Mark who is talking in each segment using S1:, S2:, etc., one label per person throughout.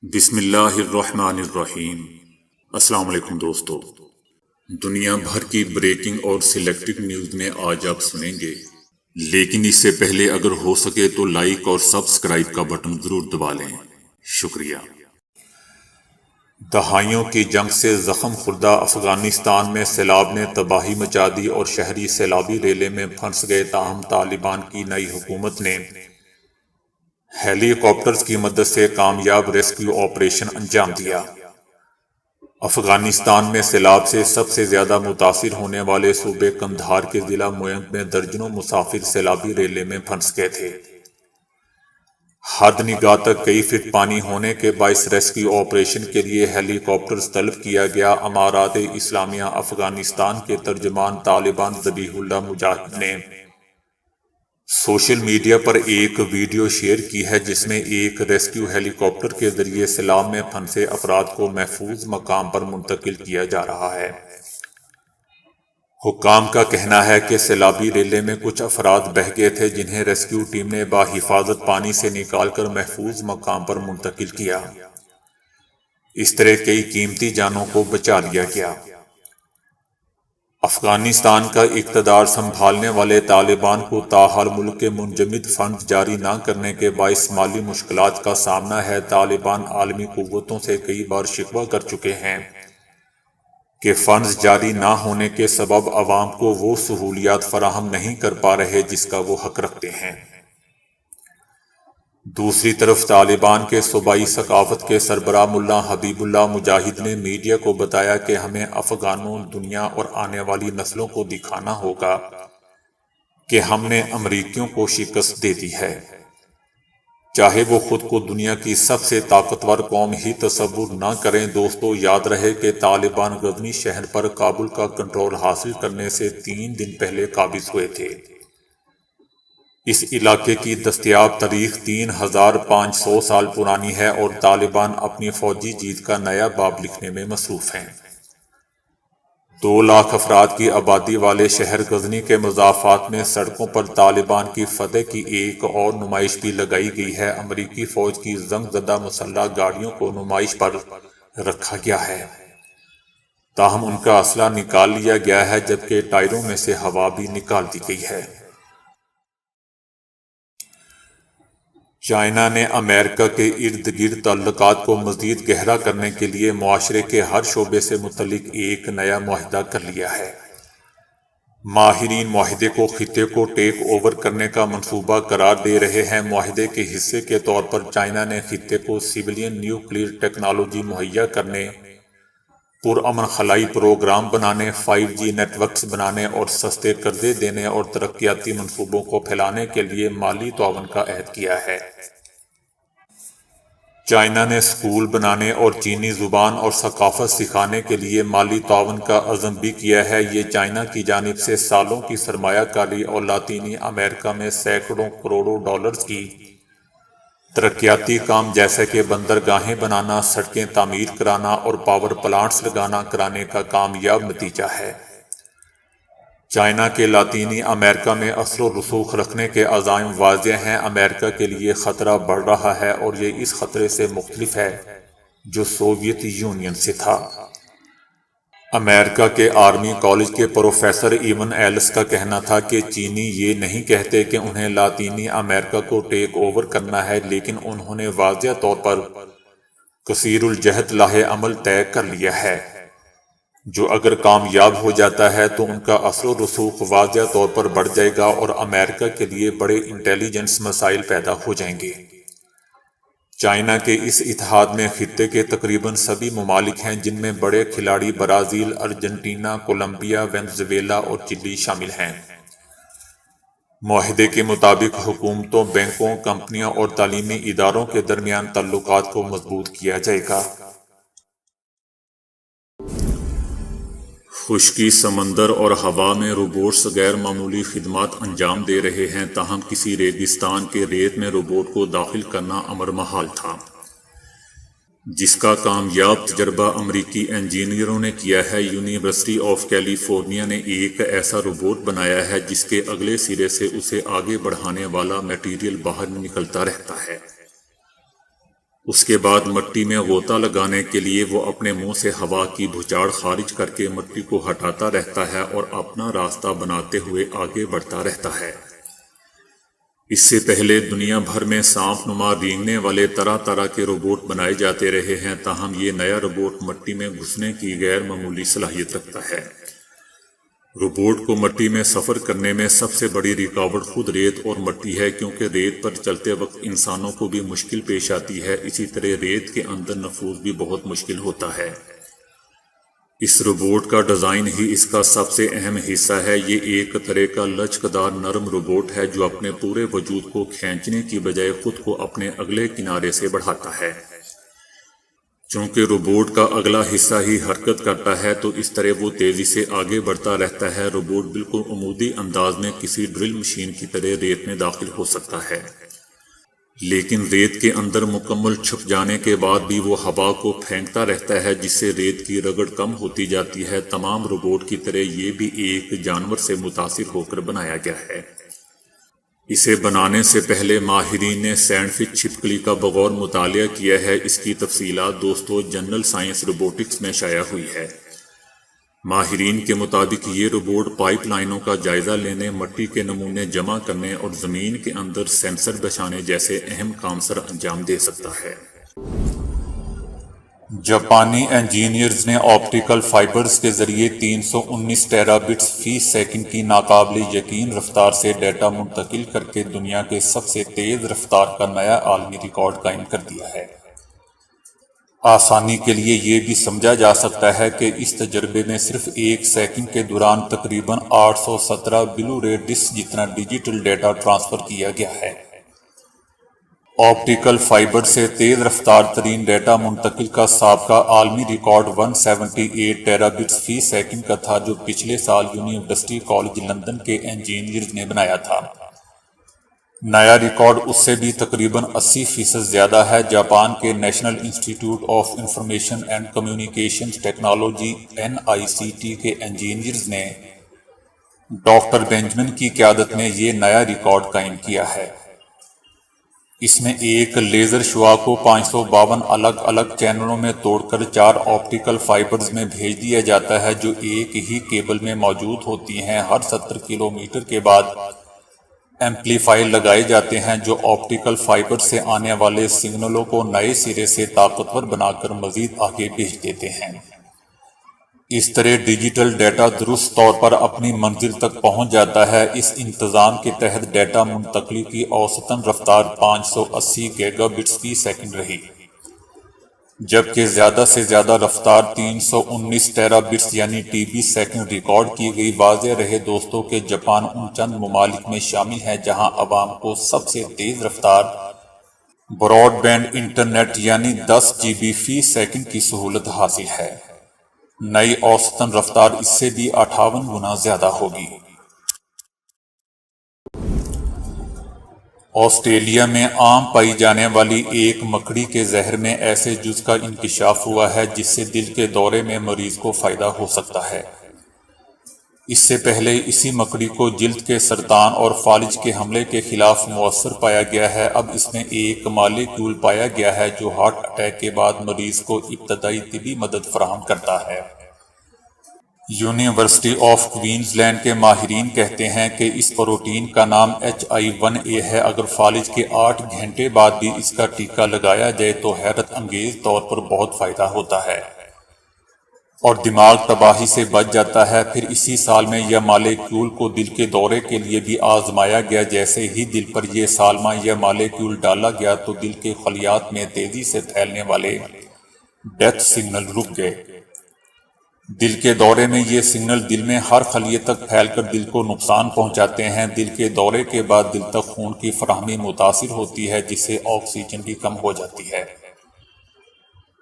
S1: بسم اللہ الرحمن الرحیم۔ السلام علیکم دوستو، دنیا بھر کی بریکنگ اور سلیکٹڈ نیوز میں آج آپ سنیں گے، لیکن اس سے پہلے اگر ہو سکے تو لائک اور سبسکرائب کا بٹن ضرور دبا لیں۔ شکریہ۔ دہائیوں کی جنگ سے زخم خوردہ افغانستان میں سیلاب نے تباہی مچا دی اور شہری سیلابی ریلے میں پھنس گئے، تاہم طالبان کی نئی حکومت نے ہیلی کاپٹرز کی مدد سے کامیاب ریسکیو آپریشن انجام دیا۔ افغانستان میں سیلاب سے سب سے زیادہ متاثر ہونے والے صوبے قندھار کے ضلع موئنگ میں درجنوں مسافر سیلابی ریلے میں پھنس گئے تھے۔ حد نگاہ تک کئی فٹ پانی ہونے کے باعث ریسکیو آپریشن کے لیے ہیلی کاپٹرز طلب کیا گیا۔ امارات اسلامیہ افغانستان کے ترجمان طالبان ذبیح اللہ مجاہد نے سوشل میڈیا پر ایک ویڈیو شیئر کی ہے جس میں ایک ریسکیو ہیلی کاپٹر کے ذریعے سیلاب میں پھنسے افراد کو محفوظ مقام پر منتقل کیا جا رہا ہے۔ حکام کا کہنا ہے کہ سیلابی ریلے میں کچھ افراد بہہ گئے تھے جنہیں ریسکیو ٹیم نے بحفاظت پانی سے نکال کر محفوظ مقام پر منتقل کیا۔ اس طرح کئی قیمتی جانوں کو بچا لیا گیا۔ افغانستان کا اقتدار سنبھالنے والے طالبان کو تاحال ملک کے منجمد فنڈز جاری نہ کرنے کے باعث مالی مشکلات کا سامنا ہے۔ طالبان عالمی قوتوں سے کئی بار شکوہ کر چکے ہیں کہ فنڈز جاری نہ ہونے کے سبب عوام کو وہ سہولیات فراہم نہیں کر پا رہے جس کا وہ حق رکھتے ہیں۔ دوسری طرف طالبان کے صوبائی ثقافت کے سربراہ ملا حبیب اللہ مجاہد نے میڈیا کو بتایا کہ ہمیں افغانوں، دنیا اور آنے والی نسلوں کو دکھانا ہوگا کہ ہم نے امریکیوں کو شکست دے دی ہے، چاہے وہ خود کو دنیا کی سب سے طاقتور قوم ہی تصور نہ کریں۔ دوستو، یاد رہے کہ طالبان غزنی شہر پر کابل کا کنٹرول حاصل کرنے سے 3 دن پہلے قابض ہوئے تھے۔ اس علاقے کی دستیاب تاریخ 3500 سال پرانی ہے اور طالبان اپنی فوجی جیت کا نیا باب لکھنے میں مصروف ہیں۔ 2 لاکھ افراد کی آبادی والے شہر غزنی کے مضافات میں سڑکوں پر طالبان کی فتح کی ایک اور نمائش بھی لگائی گئی ہے۔ امریکی فوج کی جنگ زدہ مسلح گاڑیوں کو نمائش پر رکھا گیا ہے، تاہم ان کا اسلحہ نکال لیا گیا ہے جبکہ ٹائروں میں سے ہوا بھی نکال دی گئی ہے۔ چائنا نے امریکہ کے ارد گرد تعلقات کو مزید گہرا کرنے کے لیے معاشرے کے ہر شعبے سے متعلق ایک نیا معاہدہ کر لیا ہے۔ ماہرین معاہدے کو خطے کو ٹیک اوور کرنے کا منصوبہ قرار دے رہے ہیں۔ معاہدے کے حصے کے طور پر چائنا نے خطے کو سویلین نیوکلیئر ٹیکنالوجی مہیا کرنے، پرامن خلائی پروگرام بنانے، 5G نیٹ ورکس بنانے اور سستے قرضے دینے اور ترقیاتی منصوبوں کو پھیلانے کے لیے مالی تعاون کا عہد کیا ہے۔ چائنا نے اسکول بنانے اور چینی زبان اور ثقافت سکھانے کے لیے مالی تعاون کا عزم بھی کیا ہے۔ یہ چائنا کی جانب سے سالوں کی سرمایہ کاری اور لاطینی امریکہ میں سینکڑوں کروڑوں ڈالرز کی ترقیاتی کام جیسے کہ بندرگاہیں بنانا، سڑکیں تعمیر کرانا اور پاور پلانٹس لگانا کرانے کا کامیاب نتیجہ ہے۔ چائنا کے لاطینی امریکہ میں اثر و رسوخ رکھنے کے عزائم واضح ہیں۔ امریکہ کے لیے خطرہ بڑھ رہا ہے اور یہ اس خطرے سے مختلف ہے جو سوویت یونین سے تھا۔ امریکہ کے آرمی کالج کے پروفیسر ایون ایلس کا کہنا تھا کہ چینی یہ نہیں کہتے کہ انہیں لاطینی امریکہ کو ٹیک اوور کرنا ہے، لیکن انہوں نے واضح طور پر کثیر الجہت لاہ عمل طے کر لیا ہے جو اگر کامیاب ہو جاتا ہے تو ان کا اثر و رسوخ واضح طور پر بڑھ جائے گا اور امریکہ کے لیے بڑے انٹیلیجنس مسائل پیدا ہو جائیں گے۔ چائنا کے اس اتحاد میں خطے کے تقریباً سبھی ممالک ہیں جن میں بڑے کھلاڑی برازیل، ارجنٹینا، کولمبیا، وینزویلا اور چلی شامل ہیں۔ معاہدے کے مطابق حکومتوں، بینکوں، کمپنیوں اور تعلیمی اداروں کے درمیان تعلقات کو مضبوط کیا جائے گا۔ خشکی، سمندر اور ہوا میں روبوٹس غیر معمولی خدمات انجام دے رہے ہیں، تاہم کسی ریگستان کے ریت میں روبوٹ کو داخل کرنا امر محال تھا، جس کا کامیاب تجربہ امریکی انجینئروں نے کیا ہے۔ یونیورسٹی آف کیلی فورنیا نے ایک ایسا روبوٹ بنایا ہے جس کے اگلے سرے سے اسے آگے بڑھانے والا میٹیریل باہر نکلتا رہتا ہے۔ اس کے بعد مٹی میں غوطہ لگانے کے لیے وہ اپنے منہ سے ہوا کی بھوچاڑ خارج کر کے مٹی کو ہٹاتا رہتا ہے اور اپنا راستہ بناتے ہوئے آگے بڑھتا رہتا ہے۔ اس سے پہلے دنیا بھر میں سانپ نما رینگنے والے طرح طرح کے روبوٹ بنائے جاتے رہے ہیں، تاہم یہ نیا روبوٹ مٹی میں گھسنے کی غیر معمولی صلاحیت رکھتا ہے۔ روبوٹ کو مٹی میں سفر کرنے میں سب سے بڑی رکاوٹ خود ریت اور مٹی ہے، کیونکہ ریت پر چلتے وقت انسانوں کو بھی مشکل پیش آتی ہے، اسی طرح ریت کے اندر نفوذ بھی بہت مشکل ہوتا ہے۔ اس روبوٹ کا ڈیزائن ہی اس کا سب سے اہم حصہ ہے۔ یہ ایک طرح کا لچکدار نرم روبوٹ ہے جو اپنے پورے وجود کو کھینچنے کی بجائے خود کو اپنے اگلے کنارے سے بڑھاتا ہے۔ چونکہ روبوٹ کا اگلا حصہ ہی حرکت کرتا ہے تو اس طرح وہ تیزی سے آگے بڑھتا رہتا ہے۔ روبوٹ بالکل عمودی انداز میں کسی ڈرل مشین کی طرح ریت میں داخل ہو سکتا ہے، لیکن ریت کے اندر مکمل چھپ جانے کے بعد بھی وہ ہوا کو پھینکتا رہتا ہے، جس سے ریت کی رگڑ کم ہوتی جاتی ہے۔ تمام روبوٹ کی طرح یہ بھی ایک جانور سے متاثر ہو کر بنایا گیا ہے۔ اسے بنانے سے پہلے ماہرین نے سینڈ فش چھپکلی کا بغور مطالعہ کیا ہے۔ اس کی تفصیلات دوستو جنرل سائنس روبوٹکس میں شائع ہوئی ہے۔ ماہرین کے مطابق یہ روبوٹ پائپ لائنوں کا جائزہ لینے، مٹی کے نمونے جمع کرنے اور زمین کے اندر سینسر بچھانے جیسے اہم کام سر انجام دے سکتا ہے۔ جاپانی انجینئرز نے آپٹیکل فائبرز کے ذریعے 319 ٹیرا بٹس فی سیکنڈ کی ناقابل یقین رفتار سے ڈیٹا منتقل کر کے دنیا کے سب سے تیز رفتار کا نیا عالمی ریکارڈ قائم کر دیا ہے۔ آسانی کے لیے یہ بھی سمجھا جا سکتا ہے کہ اس تجربے میں صرف ایک سیکنڈ کے دوران تقریباً 817 بلو رے ڈسک جتنا ڈیجیٹل ڈیٹا ٹرانسفر کیا گیا ہے۔ آپٹیکل فائبر سے تیز رفتار ترین ڈیٹا منتقل کا سابقہ عالمی ریکارڈ 178 ٹیرا بٹس فی سیکنڈ کا تھا، جو پچھلے سال یونیورسٹی کالج لندن کے انجینئرز نے بنایا تھا۔ نیا ریکارڈ اس سے بھی تقریباً 80% زیادہ ہے۔ جاپان کے نیشنل انسٹی ٹیوٹ of information and communications technology NICT کے انجینئرز نے ڈاکٹر بینجمن کی قیادت میں یہ نیا ریکارڈ قائم کیا ہے۔ اس میں ایک لیزر شعاع کو 552 الگ الگ چینلوں میں توڑ کر 4 آپٹیکل فائبرز میں بھیج دیا جاتا ہے، جو ایک ہی کیبل میں موجود ہوتی ہیں۔ ہر 70 کلومیٹر کے بعد ایمپلیفائر لگائے جاتے ہیں جو آپٹیکل فائبر سے آنے والے سگنلوں کو نئے سرے سے طاقتور بنا کر مزید آگے بھیج دیتے ہیں۔ اس طرح ڈیجیٹل ڈیٹا درست طور پر اپنی منزل تک پہنچ جاتا ہے۔ اس انتظام کے تحت ڈیٹا منتقلی کی اوسطاً رفتار 580 گیگا بٹس فی سیکنڈ رہی، جبکہ زیادہ سے زیادہ رفتار 319 ٹیرا بٹس یعنی TB سیکنڈ ریکارڈ کی گئی۔ واضح رہے دوستوں کہ جاپان ان چند ممالک میں شامل ہے جہاں عوام کو سب سے تیز رفتار براڈ بینڈ انٹرنیٹ یعنی 10 GB فی سیکنڈ کی سہولت حاصل ہے۔ نئی اوسطاً رفتار اس سے بھی 58 گنا زیادہ ہوگی۔ آسٹریلیا میں عام پائی جانے والی ایک مکڑی کے زہر میں ایسے جز کا انکشاف ہوا ہے جس سے دل کے دورے میں مریض کو فائدہ ہو سکتا ہے۔ اس سے پہلے اسی مکڑی کو جلد کے سرطان اور فالج کے حملے کے خلاف مؤثر پایا گیا ہے۔ اب اس میں ایک مالیکیول پایا گیا ہے جو ہارٹ اٹیک کے بعد مریض کو ابتدائی طبی مدد فراہم کرتا ہے۔ یونیورسٹی آف کوئنز لینڈ کے ماہرین کہتے ہیں کہ اس پروٹین کا نام HI1A ہے۔ اگر فالج کے 8 گھنٹے بعد بھی اس کا ٹیکہ لگایا جائے تو حیرت انگیز طور پر بہت فائدہ ہوتا ہے اور دماغ تباہی سے بچ جاتا ہے۔ پھر اسی سال میں یہ مالیکیول کو دل کے دورے کے لیے بھی آزمایا گیا۔ جیسے ہی دل پر یہ سالمہ یہ مالیکیول ڈالا گیا تو دل کے خلیات میں تیزی سے پھیلنے والے ڈیتھ سگنل رک گئے۔ دل کے دورے میں یہ سگنل دل میں ہر خلیے تک پھیل کر دل کو نقصان پہنچاتے ہیں۔ دل کے دورے کے بعد دل تک خون کی فراہمی متاثر ہوتی ہے جس سے آکسیجن بھی کم ہو جاتی ہے۔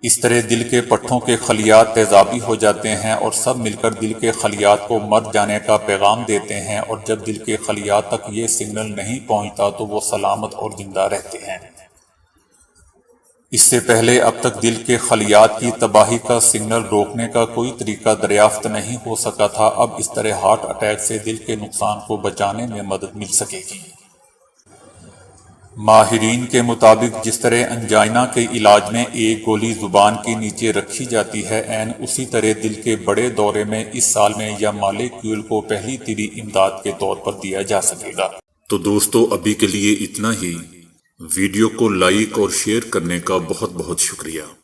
S1: اس طرح دل کے پٹھوں کے خلیات تیزابی ہو جاتے ہیں اور سب مل کر دل کے خلیات کو مر جانے کا پیغام دیتے ہیں، اور جب دل کے خلیات تک یہ سگنل نہیں پہنچتا تو وہ سلامت اور زندہ رہتے ہیں۔ اس سے پہلے اب تک دل کے خلیات کی تباہی کا سگنل روکنے کا کوئی طریقہ دریافت نہیں ہو سکا تھا۔ اب اس طرح ہارٹ اٹیک سے دل کے نقصان کو بچانے میں مدد مل سکے گی۔ ماہرین کے مطابق جس طرح انجائنا کے علاج میں ایک گولی زبان کے نیچے رکھی جاتی ہے، عین اسی طرح دل کے بڑے دورے میں اس سال میں یا مالیکیول کو پہلی طبی امداد کے طور پر دیا جا سکے گا۔ تو دوستو ابھی کے لیے اتنا ہی۔ ویڈیو کو لائک اور شیئر کرنے کا بہت بہت شکریہ۔